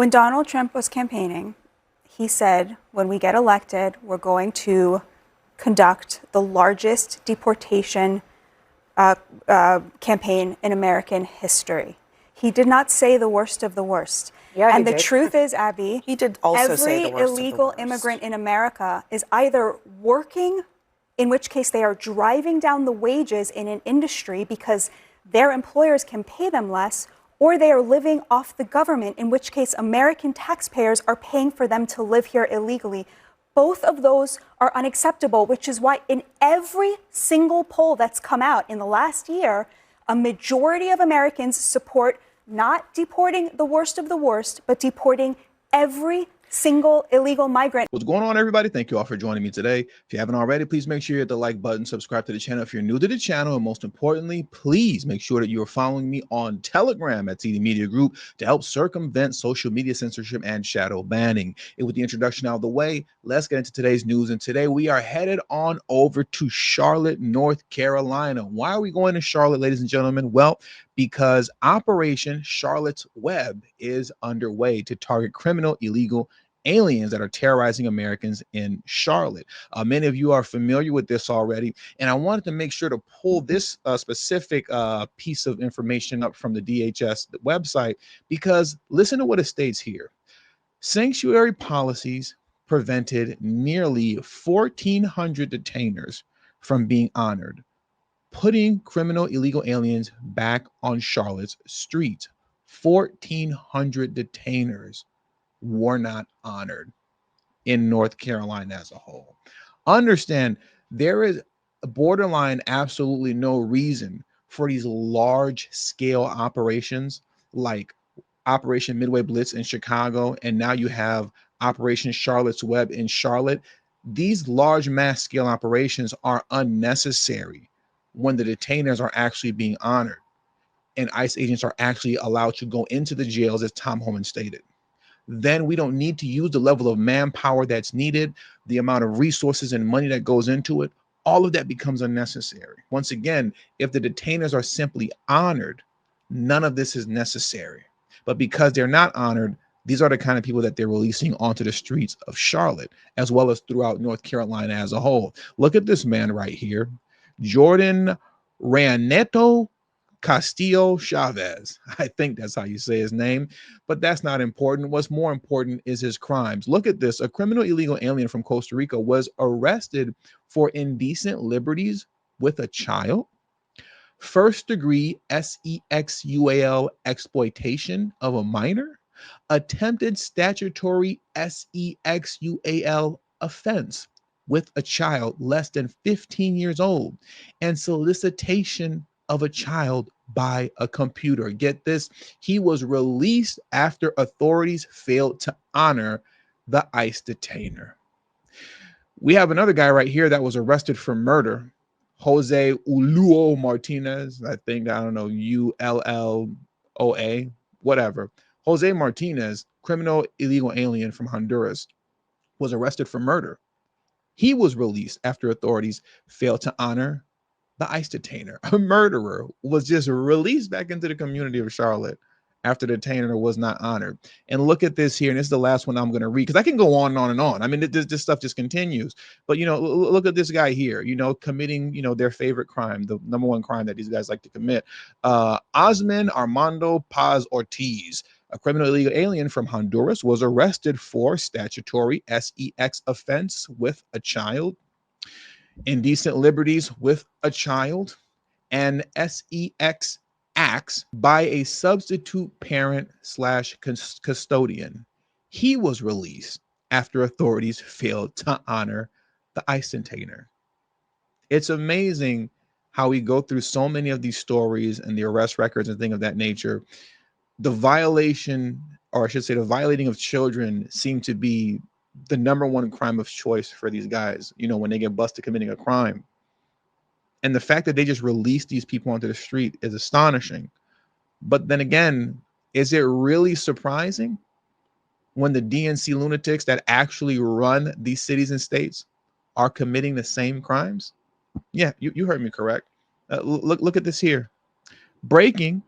When Donald Trump was campaigning, he said, when we get elected, we're going to conduct the largest deportation campaign in American history. He did not say the worst of the worst. Yeah, and the truth is, Abby, he did also say the worst every illegal immigrant in America is either working, in which case they are driving down the wages in an industry because their employers can pay them less, or they are living off the government, in which case American taxpayers are paying for them to live here illegally. Both of those are unacceptable, which is why in every single poll that's come out in the last year, a majority of Americans support not deporting the worst of the worst, but deporting every single illegal migrant. What's going on, everybody? Thank you all for joining me today. If you haven't already, please make sure you hit the like button, subscribe to the channel if you're new to the channel, and most importantly, please make sure that you're following me on Telegram at TD Media Group to help circumvent social media censorship and shadow banning. And with the introduction out of the way, let's get into today's news. And today we are headed on over to Charlotte, North Carolina. Why are we going to Charlotte, ladies and gentlemen? Well, because Operation Charlotte's Web is underway to target criminal illegal aliens that are terrorizing Americans in Charlotte. Many of you are familiar with this already, and I wanted to make sure to pull this specific piece of information up from the DHS website, because listen to what it states here. Sanctuary policies prevented nearly 1,400 detainers from being honored, putting criminal illegal aliens back on Charlotte's streets. 1,400 detainers were not honored in North Carolina as a whole. Understand, there is borderline absolutely no reason for these large scale operations like Operation Midway Blitz in Chicago, and now you have Operation Charlotte's Web in Charlotte. These large mass scale operations are unnecessary when the detainers are actually being honored and ICE agents are actually allowed to go into the jails, as Tom Homan stated. Then we don't need to use the level of manpower that's needed, the amount of resources and money that goes into it. All of that becomes unnecessary. Once again, if the detainers are simply honored, none of this is necessary. But because they're not honored, these are the kind of people that they're releasing onto the streets of Charlotte, as well as throughout North Carolina as a whole. Look at this man right here, Jordan Raneto Castillo Chavez. I think that's how you say his name, but that's not important. What's more important is his crimes. Look at this. A criminal illegal alien from Costa Rica was arrested for indecent liberties with a child, first degree sexual exploitation of a minor, attempted statutory sexual offense with a child less than 15 years old, and solicitation of a child by a computer. Get this, he was released after authorities failed to honor the ICE detainer. We have another guy right here that was arrested for murder, Jose Uluo Martinez. I think, I don't know, ULLOA, whatever. Jose Martinez, criminal illegal alien from Honduras, was arrested for murder. He was released after authorities failed to honor the ICE detainer. A murderer was just released back into the community of Charlotte after the detainer was not honored. And look at this here, and this is the last one I'm going to read, because I can go on and on and on. I mean, this stuff just continues. But, you know, look at this guy here, you know, committing, you know, their favorite crime, the number one crime that these guys like to commit. Osman Armando Paz Ortiz, a criminal illegal alien from Honduras, was arrested for statutory sex offense with a child, indecent liberties with a child, and sex acts by a substitute parent / custodian. He was released after authorities failed to honor the ICE detainer. It's amazing how we go through so many of these stories and the arrest records and things of that nature. The violation, or I should say the violating of children, seem to be the number one crime of choice for these guys, you know, when they get busted committing a crime. And the fact that they just release these people onto the street is astonishing. But then again, is it really surprising when the DNC lunatics that actually run these cities and states are committing the same crimes? Yeah, you heard me correct. Look at this here. Breaking: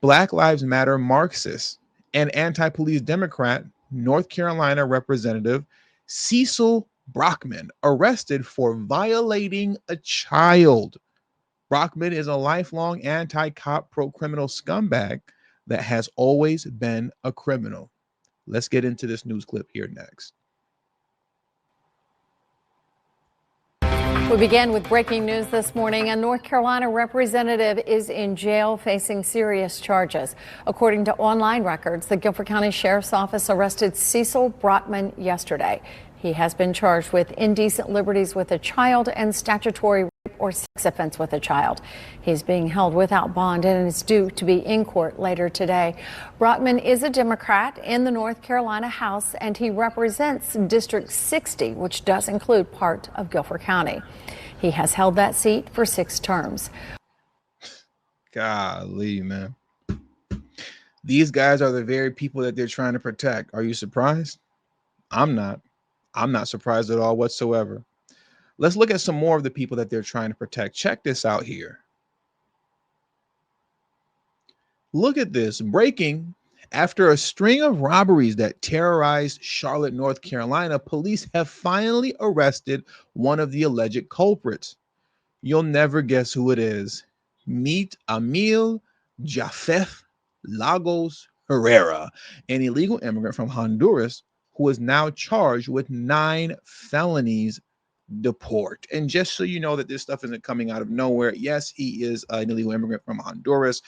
Black Lives Matter Marxists and anti-police Democrat, North Carolina Representative Cecil Brockman, arrested for violating a child. Brockman is a lifelong anti-cop, pro-criminal scumbag that has always been a criminal. Let's get into this news clip here next. We begin with breaking news this morning. A North Carolina representative is in jail facing serious charges. According to online records, the Guilford County Sheriff's Office arrested Cecil Brockman yesterday. He has been charged with indecent liberties with a child and statutory rape or sex offense with a child. He's being held without bond and is due to be in court later today. Brockman is a Democrat in the North Carolina House, and he represents District 60, which does include part of Guilford County. He has held that seat for 6 terms. Golly, man. These guys are the very people that they're trying to protect. Are you surprised? I'm not. I'm not surprised at all whatsoever. Let's look at some more of the people that they're trying to protect. Check this out here. Look at this. Breaking. After a string of robberies that terrorized Charlotte, North Carolina, police have finally arrested one of the alleged culprits. You'll never guess who it is. Meet Emil Jafeth Lagos Herrera, an illegal immigrant from Honduras who is now charged with 9 felonies. Deport. And just so you know that this stuff isn't coming out of nowhere, yes, he is an illegal immigrant from Honduras,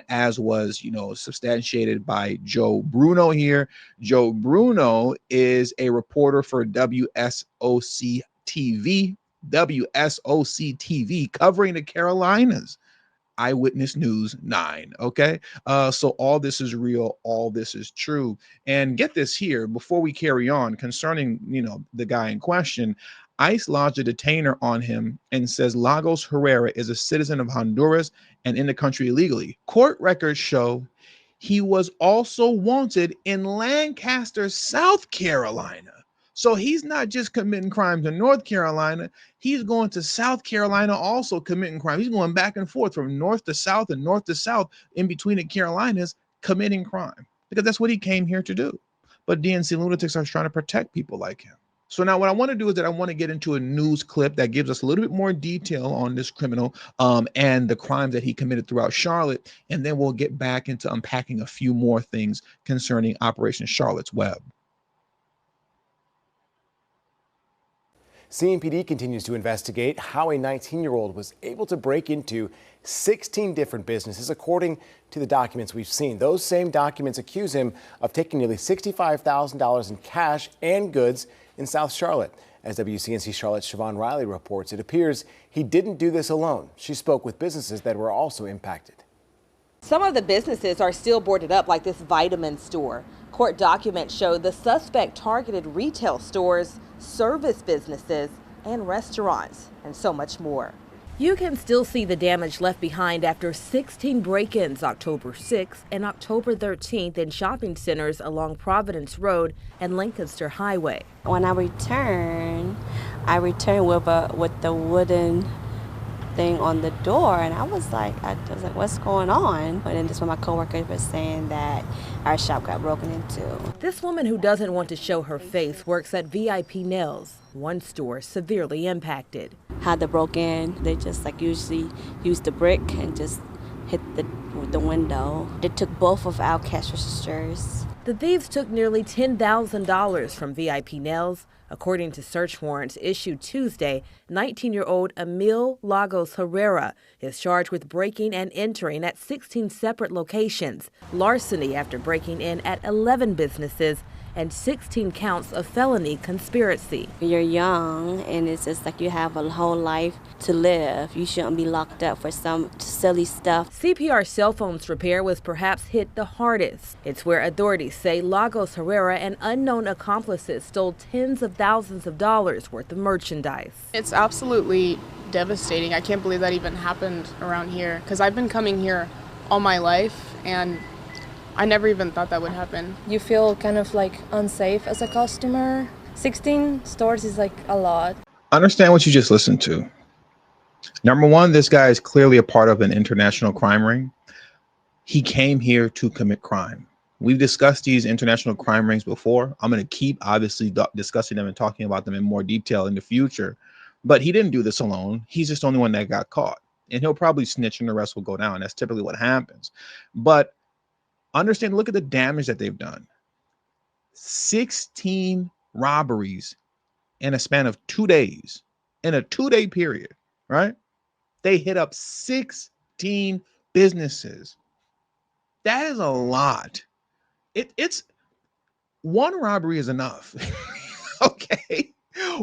as was, substantiated by Joe Bruno here. Joe Bruno is a reporter for WSOC TV, covering the Carolinas. Eyewitness News 9. Okay. So all this is real. All this is true. And get this here before we carry on concerning, the guy in question. ICE lodged a detainer on him and says Lagos Herrera is a citizen of Honduras and in the country illegally. Court records show he was also wanted in Lancaster, South Carolina. So he's not just committing crimes in North Carolina. He's going to South Carolina also committing crime. He's going back and forth from north to south and north to south in between the Carolinas committing crime because that's what he came here to do. But DNC lunatics are trying to protect people like him. So now what I want to do is that I want to get into a news clip that gives us a little bit more detail on this criminal and the crimes that he committed throughout Charlotte. And then we'll get back into unpacking a few more things concerning Operation Charlotte's Web. CMPD continues to investigate how a 19-year-old was able to break into 16 different businesses, according to the documents we've seen. Those same documents accuse him of taking nearly $65,000 in cash and goods in South Charlotte. As WCNC Charlotte's Siobhan Riley reports, it appears he didn't do this alone. She spoke with businesses that were also impacted. Some of the businesses are still boarded up, like this vitamin store. Court documents show the suspect targeted retail stores, service businesses, and restaurants, and so much more. You can still see the damage left behind after 16 break-ins October 6th and October 13th in shopping centers along Providence Road and Lancaster Highway. When I returned with the wooden thing on the door, and I was like, what's going on? And then this when my coworker was saying that our shop got broken into. This woman, who doesn't want to show her face, works at VIP Nails, one store severely impacted. How they broke in, they just usually use the brick and just hit the window. They took both of our cash registers. The thieves took nearly $10,000 from VIP Nails. According to search warrants issued Tuesday, 19-year-old Emil Lagos Herrera is charged with breaking and entering at 16 separate locations, larceny after breaking in at 11 businesses, and 16 counts of felony conspiracy. You're young, and it's just like you have a whole life to live. You shouldn't be locked up for some silly stuff. CPR cell phones repair was perhaps hit the hardest. It's where authorities say Lagos Herrera and unknown accomplices stole tens of thousands of dollars worth of merchandise. It's absolutely devastating. I can't believe that even happened around here, because I've been coming here all my life, and I never even thought that would happen. You feel kind of unsafe as a customer. 16 stores is a lot. Understand what you just listened to. Number one, this guy is clearly a part of an international crime ring. He came here to commit crime. We've discussed these international crime rings before. I'm going to keep obviously discussing them and talking about them in more detail in the future. But he didn't do this alone. He's just the only one that got caught. And he'll probably snitch and the rest will go down. That's typically what happens. But understand, look at the damage that they've done. 16 robberies in a span of 2 days, in a 2-day period, right? They hit up 16 businesses. That is a lot. It's one robbery is enough. Okay.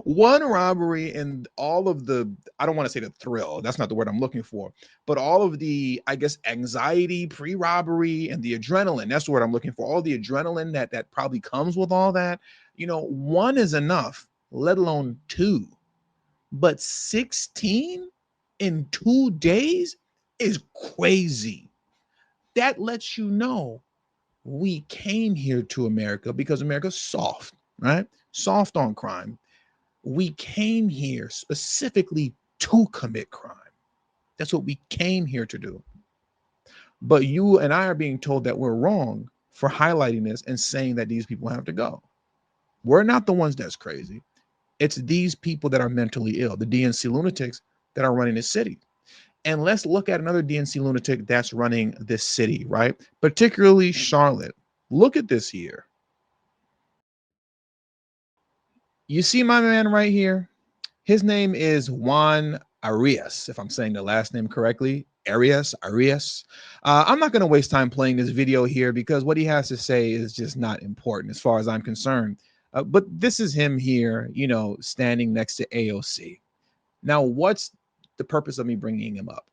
One robbery and all of the, I don't want to say the thrill, that's not the word I'm looking for, but all of the, I guess, anxiety pre-robbery and the adrenaline, that's the word I'm looking for. All the adrenaline that probably comes with all that, one is enough, let alone two. But 16 in 2 days is crazy. That lets you know we came here to America because America's soft, right? Soft on crime. We came here specifically to commit crime. That's what we came here to do. But you and I are being told that we're wrong for highlighting this and saying that these people have to go. We're not the ones that's crazy. It's these people that are mentally ill, the DNC lunatics that are running this city. And let's look at another DNC lunatic that's running this city, right? Particularly Charlotte. Look at this here. You see my man right here? His name is Juan Arias, if I'm saying the last name correctly. Arias. I'm not going to waste time playing this video here because what he has to say is just not important as far as I'm concerned. But this is him here, standing next to AOC. Now, what's the purpose of me bringing him up?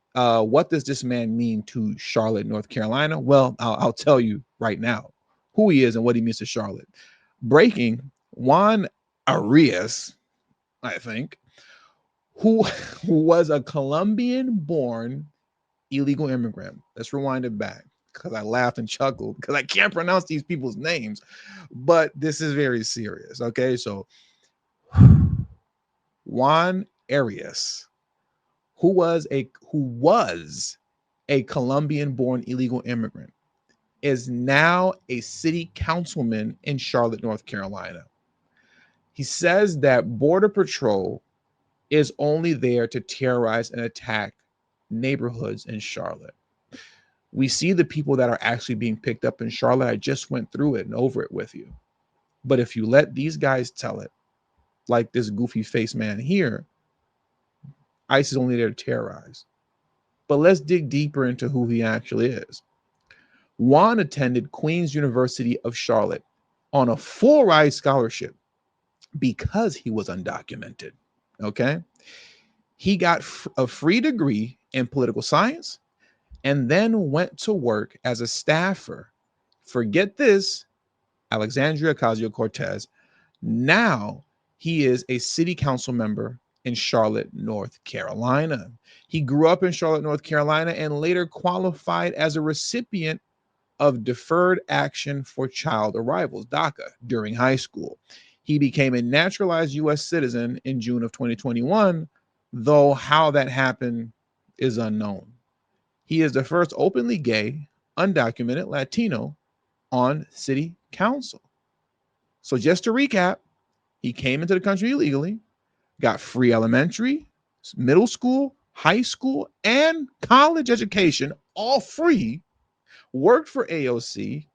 What does this man mean to Charlotte, North Carolina? Well, I'll tell you right now who he is and what he means to Charlotte. Breaking, Juan Arias, I think, who was a Colombian-born illegal immigrant. Let's rewind it back because I laughed and chuckled because I can't pronounce these people's names, but this is very serious. Okay, so Juan Arias, who was a Colombian-born illegal immigrant, is now a city councilman in Charlotte, North Carolina. He says that Border Patrol is only there to terrorize and attack neighborhoods in Charlotte. We see the people that are actually being picked up in Charlotte. I just went through it and over it with you. But if you let these guys tell it, like this goofy face man here, ICE is only there to terrorize. But let's dig deeper into who he actually is. Juan attended Queen's University of Charlotte on a full ride scholarship because he was undocumented. Okay. He got a free degree in political science and then went to work as a staffer. Forget this, Alexandria Ocasio-Cortez. Now he is a city council member in Charlotte, North Carolina. He grew up in Charlotte, North Carolina, and later qualified as a recipient of Deferred Action for Child Arrivals, DACA, during high school. He became a naturalized U.S. citizen in June of 2021, though how that happened is unknown. He is the first openly gay, undocumented Latino on city council. So just to recap, he came into the country illegally, got free elementary, middle school, high school, and college education, all free, worked for AOC,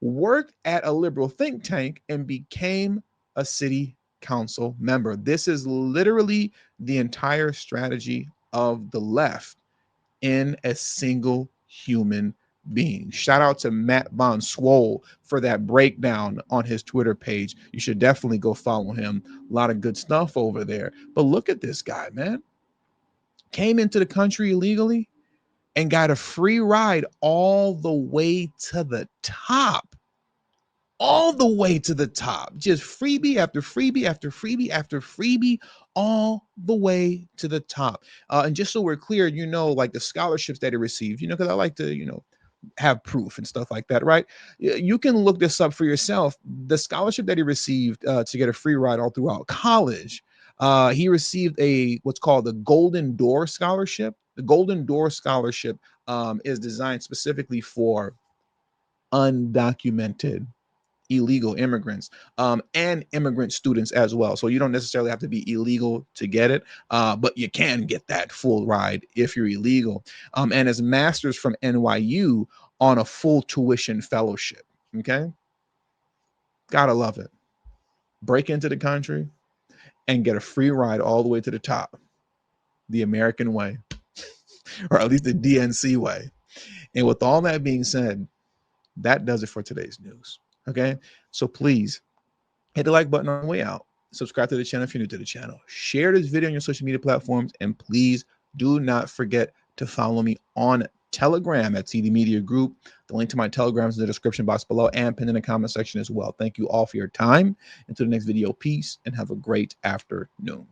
worked at a liberal think tank, and became a city council member. This is literally the entire strategy of the left in a single human being. Shout out to Matt Von Swole for that breakdown on his Twitter page. You should definitely go follow him. A lot of good stuff over there. But look at this guy, man. Came into the country illegally and got a free ride all the way to the top. All the way to the top. Just freebie after freebie after freebie after freebie, all the way to the top. And just so we're clear, like the scholarships that he received, because I like to, have proof and stuff like that, right? You can look this up for yourself. The scholarship that he received to get a free ride all throughout college, he received what's called the Golden Door Scholarship. The Golden Door Scholarship is designed specifically for undocumented illegal immigrants and immigrant students as well. So you don't necessarily have to be illegal to get it, but you can get that full ride if you're illegal. And as masters from NYU on a full tuition fellowship. Okay. Gotta love it. Break into the country and get a free ride all the way to the top, the American way, or at least the DNC way. And with all that being said, that does it for today's news. Okay. So please hit the like button on the way out. Subscribe to the channel if you're new to the channel. Share this video on your social media platforms. And please do not forget to follow me on Telegram at CD Media Group. The link to my Telegram is in the description box below and pinned in the comment section as well. Thank you all for your time. Until the next video, peace and have a great afternoon.